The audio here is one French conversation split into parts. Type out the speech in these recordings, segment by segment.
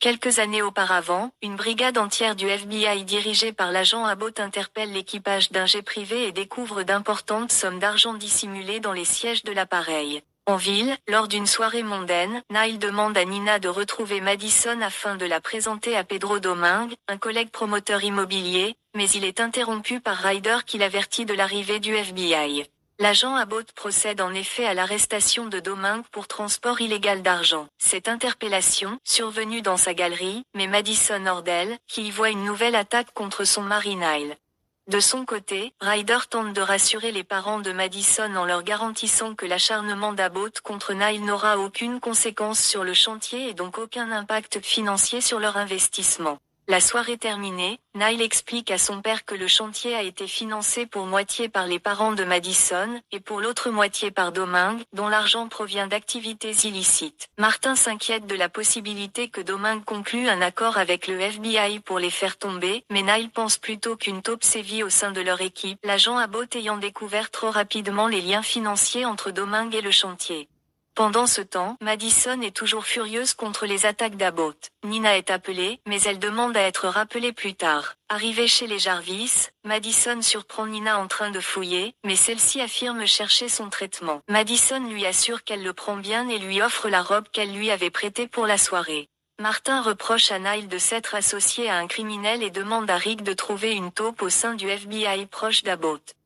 Quelques années auparavant, une brigade entière du FBI dirigée par l'agent Abbott interpelle l'équipage d'un jet privé et découvre d'importantes sommes d'argent dissimulées dans les sièges de l'appareil. En ville, lors d'une soirée mondaine, Nile demande à Nina de retrouver Madison afin de la présenter à Pedro Domingue, un collègue promoteur immobilier, mais il est interrompu par Ryder qui l'avertit de l'arrivée du FBI. L'agent Abbott procède en effet à l'arrestation de Domingue pour transport illégal d'argent. Cette interpellation, survenue dans sa galerie, met Madison hors d'elle, qui y voit une nouvelle attaque contre son mari Nile. De son côté, Ryder tente de rassurer les parents de Madison en leur garantissant que l'acharnement d'Abbott contre Nile n'aura aucune conséquence sur le chantier et donc aucun impact financier sur leur investissement. La soirée terminée, Nile explique à son père que le chantier a été financé pour moitié par les parents de Madison, et pour l'autre moitié par Domingue, dont l'argent provient d'activités illicites. Martin s'inquiète de la possibilité que Domingue conclue un accord avec le FBI pour les faire tomber, mais Nile pense plutôt qu'une taupe sévit au sein de leur équipe, l'agent Abbott ayant découvert trop rapidement les liens financiers entre Domingue et le chantier. Pendant ce temps, Madison est toujours furieuse contre les attaques d'Abbott. Nina est appelée, mais elle demande à être rappelée plus tard. Arrivée chez les Jarvis, Madison surprend Nina en train de fouiller, mais celle-ci affirme chercher son traitement. Madison lui assure qu'elle le prend bien et lui offre la robe qu'elle lui avait prêtée pour la soirée. Martin reproche à Nile de s'être associé à un criminel et demande à Rick de trouver une taupe au sein du FBI proche d'Abbott.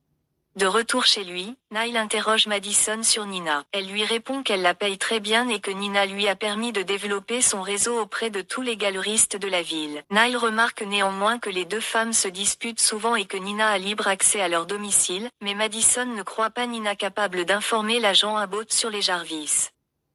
De retour chez lui, Nile interroge Madison sur Nina. Elle lui répond qu'elle la paye très bien et que Nina lui a permis de développer son réseau auprès de tous les galeristes de la ville. Nile remarque néanmoins que les deux femmes se disputent souvent et que Nina a libre accès à leur domicile, mais Madison ne croit pas Nina capable d'informer l'agent Abbott sur les Jarvis.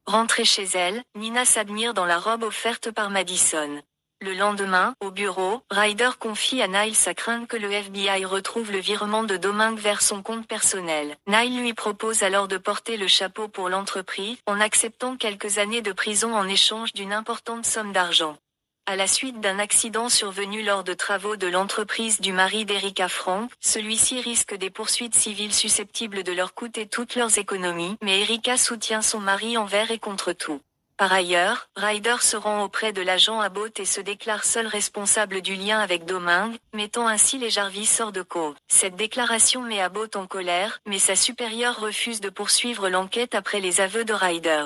Rentrée chez elle, Nina s'admire dans la robe offerte par Madison. Le lendemain, au bureau, Ryder confie à Nile sa crainte que le FBI retrouve le virement de Domingue vers son compte personnel. Nile lui propose alors de porter le chapeau pour l'entreprise, en acceptant quelques années de prison en échange d'une importante somme d'argent. À la suite d'un accident survenu lors de travaux de l'entreprise du mari d'Erika Frank, celui-ci risque des poursuites civiles susceptibles de leur coûter toutes leurs économies, mais Erika soutient son mari envers et contre tout. Par ailleurs, Ryder se rend auprès de l'agent Abbott et se déclare seul responsable du lien avec Domingue, mettant ainsi les Jarvis hors de cause. Cette déclaration met Abbott en colère, mais sa supérieure refuse de poursuivre l'enquête après les aveux de Ryder.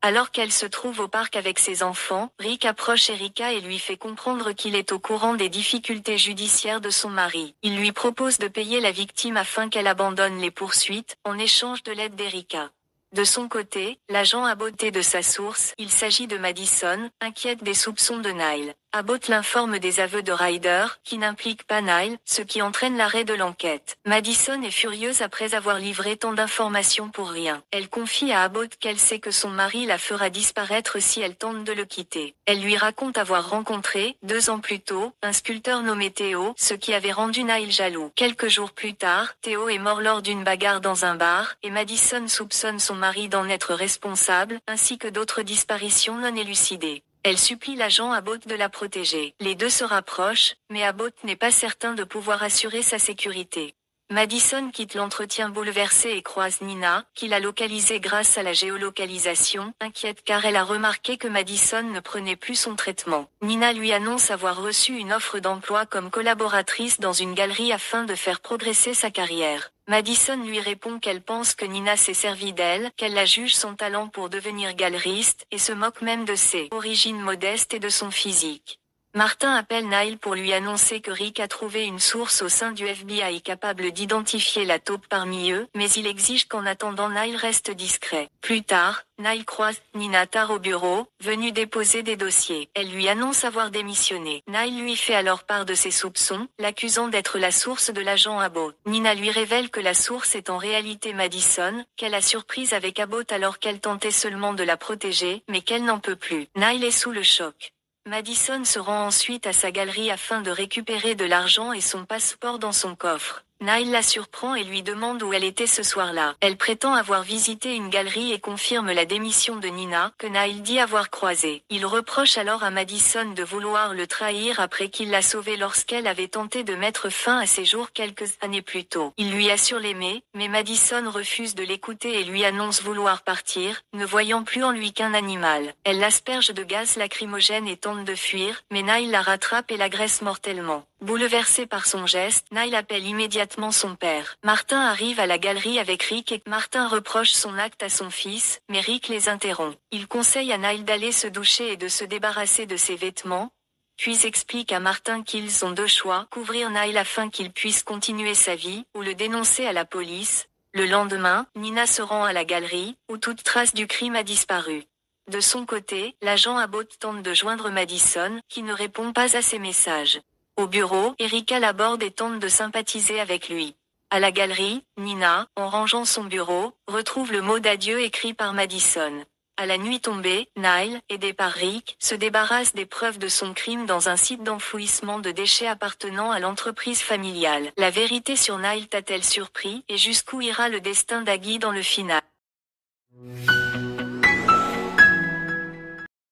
Alors qu'elle se trouve au parc avec ses enfants, Rick approche Erika et lui fait comprendre qu'il est au courant des difficultés judiciaires de son mari. Il lui propose de payer la victime afin qu'elle abandonne les poursuites, en échange de l'aide d'Erika. De son côté, l'agent Abbott est de sa source, il s'agit de Madison, inquiète des soupçons de Nile. Abbott l'informe des aveux de Ryder, qui n'impliquent pas Nile, ce qui entraîne l'arrêt de l'enquête. Madison est furieuse après avoir livré tant d'informations pour rien. Elle confie à Abbott qu'elle sait que son mari la fera disparaître si elle tente de le quitter. Elle lui raconte avoir rencontré, 2 ans plus tôt, un sculpteur nommé Theo, ce qui avait rendu Nile jaloux. Quelques jours plus tard, Theo est mort lors d'une bagarre dans un bar, et Madison soupçonne son mari d'en être responsable, ainsi que d'autres disparitions non élucidées. Elle supplie l'agent Abbott de la protéger. Les deux se rapprochent, mais Abbott n'est pas certain de pouvoir assurer sa sécurité. Madison quitte l'entretien bouleversée et croise Nina, qu'il a localisée grâce à la géolocalisation, inquiète car elle a remarqué que Madison ne prenait plus son traitement. Nina lui annonce avoir reçu une offre d'emploi comme collaboratrice dans une galerie afin de faire progresser sa carrière. Madison lui répond qu'elle pense que Nina s'est servie d'elle, qu'elle la juge son talent pour devenir galeriste, et se moque même de ses origines modestes et de son physique. Martin appelle Nile pour lui annoncer que Rick a trouvé une source au sein du FBI capable d'identifier la taupe parmi eux, mais il exige qu'en attendant Nile reste discret. Plus tard, Nile croise Nina tard au bureau, venue déposer des dossiers. Elle lui annonce avoir démissionné. Nile lui fait alors part de ses soupçons, l'accusant d'être la source de l'agent Abbott. Nina lui révèle que la source est en réalité Madison, qu'elle a surprise avec Abbott alors qu'elle tentait seulement de la protéger, mais qu'elle n'en peut plus. Nile est sous le choc. Madison se rend ensuite à sa galerie afin de récupérer de l'argent et son passeport dans son coffre. Nile la surprend et lui demande où elle était ce soir-là. Elle prétend avoir visité une galerie et confirme la démission de Nina, que Nile dit avoir croisée. Il reproche alors à Madison de vouloir le trahir après qu'il l'a sauvée lorsqu'elle avait tenté de mettre fin à ses jours quelques années plus tôt. Il lui assure l'aimer, mais Madison refuse de l'écouter et lui annonce vouloir partir, ne voyant plus en lui qu'un animal. Elle l'asperge de gaz lacrymogène et tente de fuir, mais Nile la rattrape et l'agresse mortellement. Bouleversé par son geste, Nile appelle immédiatement son père. Martin arrive à la galerie avec Rick et Martin reproche son acte à son fils, mais Rick les interrompt. Il conseille à Nile d'aller se doucher et de se débarrasser de ses vêtements, puis explique à Martin qu'ils ont deux choix, couvrir Nile afin qu'il puisse continuer sa vie, ou le dénoncer à la police. Le lendemain, Nina se rend à la galerie, où toute trace du crime a disparu. De son côté, l'agent Abbott tente de joindre Madison, qui ne répond pas à ses messages. Au bureau, Erika l'aborde et tente de sympathiser avec lui. À la galerie, Nina, en rangeant son bureau, retrouve le mot d'adieu écrit par Madison. À la nuit tombée, Nile, aidé par Rick, se débarrasse des preuves de son crime dans un site d'enfouissement de déchets appartenant à l'entreprise familiale. La vérité sur Nile t'a-t-elle surpris, et jusqu'où ira le destin d'Aggie dans le final?